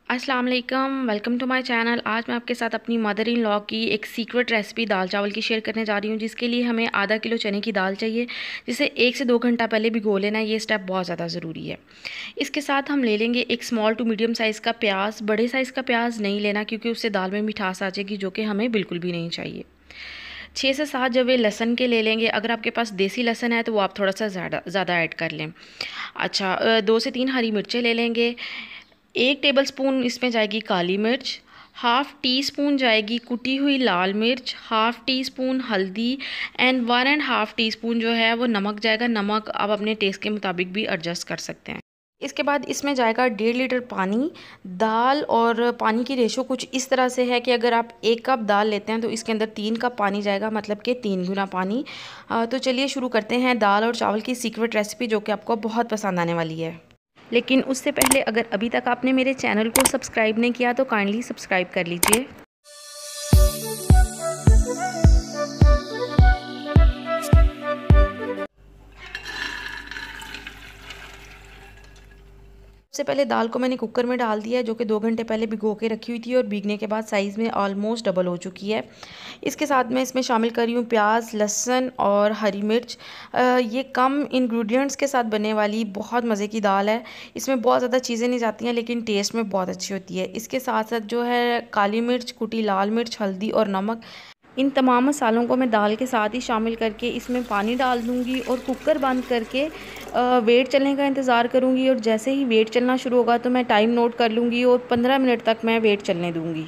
अस्सलाम वालेकुम, welcome to my channel. आज मैं आपके साथ अपनी मदर इन लॉ की एक सीक्रेट रेसिपी दाल चावल की शेयर करने जा रही हूँ, जिसके लिए हमें आधा किलो चने की दाल चाहिए, जिसे 1 से 2 घंटा पहले भिगो लेना है। ये स्टेप बहुत ज़्यादा ज़रूरी है। इसके साथ हम ले लेंगे एक स्मॉल टू मीडियम साइज़ का प्याज। बड़े साइज़ का प्याज नहीं लेना, क्योंकि उससे दाल में मिठास आ जाएगी, जो कि हमें बिल्कुल भी नहीं चाहिए। 6 से 7 जवे लहसन के ले लेंगे। अगर आपके पास देसी लहसन है तो वो आप थोड़ा सा ज़्यादा ऐड कर लें। अच्छा, 2 से 3 हरी मिर्चें ले लेंगे। 1 टेबलस्पून इसमें जाएगी काली मिर्च, हाफ़ टी स्पून जाएगी कुटी हुई लाल मिर्च, हाफ़ टी स्पून हल्दी एंड 1.5 टीस्पून जो है वो नमक जाएगा। नमक आप अपने टेस्ट के मुताबिक भी एडजस्ट कर सकते हैं। इसके बाद इसमें जाएगा 1.5 लीटर पानी। दाल और पानी की रेशो कुछ इस तरह से है कि अगर आप 1 कप दाल लेते हैं तो इसके अंदर 3 कप पानी जाएगा, मतलब कि 3 गुना पानी। तो चलिए शुरू करते हैं दाल और चावल की सीक्रेट रेसिपी, जो कि आपको बहुत पसंद आने वाली है। लेकिन उससे पहले अगर अभी तक आपने मेरे चैनल को सब्सक्राइब नहीं किया तो काइंडली सब्सक्राइब कर लीजिए। सबसे पहले दाल को मैंने कुकर में डाल दिया है, जो कि 2 घंटे पहले भिगो के रखी हुई थी और भीगने के बाद साइज़ में ऑलमोस्ट डबल हो चुकी है। इसके साथ मैं इसमें शामिल कर रही हूँ प्याज, लहसुन और हरी मिर्च। ये कम इंग्रेडिएंट्स के साथ बनने वाली बहुत मज़े की दाल है। इसमें बहुत ज़्यादा चीज़ें नहीं जाती हैं, लेकिन टेस्ट में बहुत अच्छी होती है। इसके साथ साथ जो है काली मिर्च, कुटी लाल मिर्च, हल्दी और नमक, इन तमाम मसालों को मैं दाल के साथ ही शामिल करके इसमें पानी डाल दूँगी और कुकर बंद करके वेट चलने का इंतज़ार करूँगी। और जैसे ही वेट चलना शुरू होगा तो मैं टाइम नोट कर लूँगी और 15 मिनट तक मैं वेट चलने दूँगी।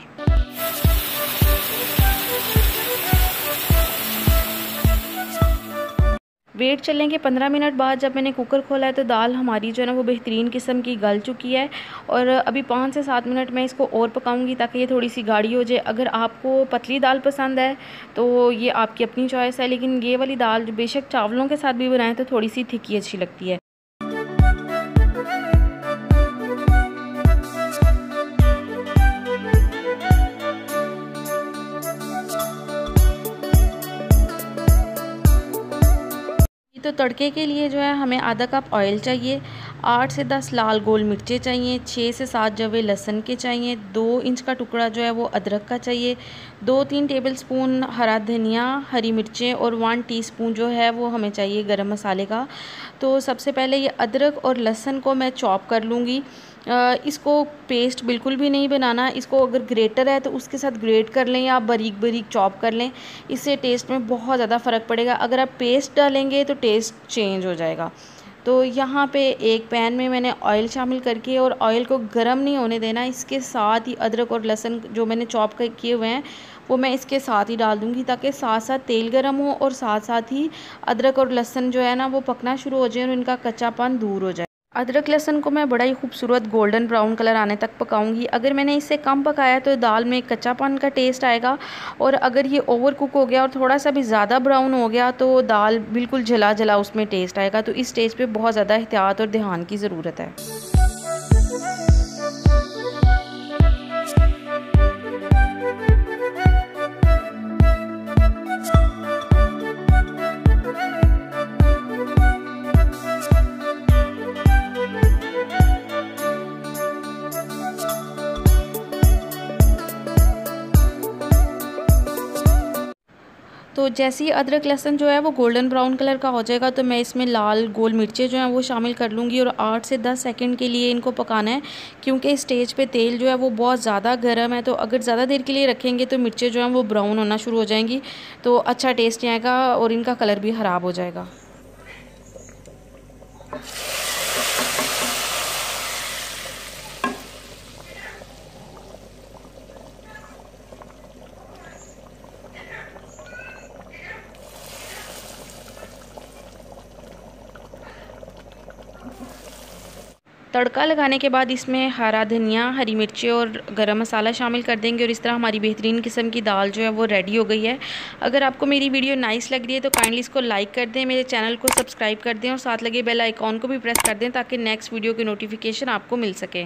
वेट चलने के 15 मिनट बाद जब मैंने कुकर खोला है तो दाल हमारी जो है ना वो बेहतरीन किस्म की गल चुकी है। और अभी 5 से 7 मिनट मैं इसको और पकाऊंगी ताकि ये थोड़ी सी गाढ़ी हो जाए। अगर आपको पतली दाल पसंद है तो ये आपकी अपनी चॉइस है, लेकिन ये वाली दाल बेशक चावलों के साथ भी बनाएं तो थोड़ी सी थिक ही अच्छी लगती है। तो तड़के के लिए जो है हमें आधा कप ऑयल चाहिए, 8 से 10 लाल गोल मिर्चें चाहिए, 6 से 7 जवे लहसुन के चाहिए, 2 इंच का टुकड़ा जो है वो अदरक का चाहिए, 2-3 टेबलस्पून हरा धनिया, हरी मिर्चें और 1 टीस्पून जो है वो हमें चाहिए गरम मसाले का। तो सबसे पहले ये अदरक और लहसुन को मैं चॉप कर लूँगी। इसको पेस्ट बिल्कुल भी नहीं बनाना। इसको अगर ग्रेटर है तो उसके साथ ग्रेट कर लें या आप बारीक बारीक चॉप कर लें, इससे टेस्ट में बहुत ज़्यादा फ़र्क पड़ेगा। अगर आप पेस्ट डालेंगे तो टेस्ट चेंज हो जाएगा। तो यहाँ पे एक पैन में मैंने ऑयल शामिल करके और ऑयल को गर्म नहीं होने देना। इसके साथ ही अदरक और लहसुन जो मैंने चॉप किए हुए हैं वो मैं इसके साथ ही डाल दूँगी, ताकि साथ साथ तेल गर्म हो और साथ साथ ही अदरक और लहसुन जो है ना वो पकना शुरू हो जाए और इनका कच्चापन दूर हो जाए। अदरक लहसुन को मैं बड़ा ही खूबसूरत गोल्डन ब्राउन कलर आने तक पकाऊंगी। अगर मैंने इससे कम पकाया तो दाल में कच्चापन का टेस्ट आएगा, और अगर ये ओवर कुक हो गया और थोड़ा सा भी ज़्यादा ब्राउन हो गया तो दाल बिल्कुल जला जला उसमें टेस्ट आएगा। तो इस स्टेज पे बहुत ज़्यादा एहतियात और ध्यान की ज़रूरत है। तो जैसे ही अदरक लहसुन जो है वो गोल्डन ब्राउन कलर का हो जाएगा तो मैं इसमें लाल गोल मिर्चें जो हैं वो शामिल कर लूँगी और 8 से 10 सेकंड के लिए इनको पकाना है, क्योंकि इस स्टेज पे तेल जो है वो बहुत ज़्यादा गर्म है। तो अगर ज़्यादा देर के लिए रखेंगे तो मिर्चें जो हैं वो ब्राउन होना शुरू हो जाएंगी, तो अच्छा टेस्ट नहीं आएगा और इनका कलर भी ख़राब हो जाएगा। तड़का लगाने के बाद इसमें हरा धनिया, हरी मिर्चें और गरम मसाला शामिल कर देंगे और इस तरह हमारी बेहतरीन किस्म की दाल जो है वो रेडी हो गई है। अगर आपको मेरी वीडियो नाइस लग रही है तो काइंडली इसको लाइक कर दें, मेरे चैनल को सब्सक्राइब कर दें और साथ लगे बेल आइकॉन को भी प्रेस कर दें ताकि नेक्स्ट वीडियो की नोटिफिकेशन आपको मिल सके।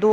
2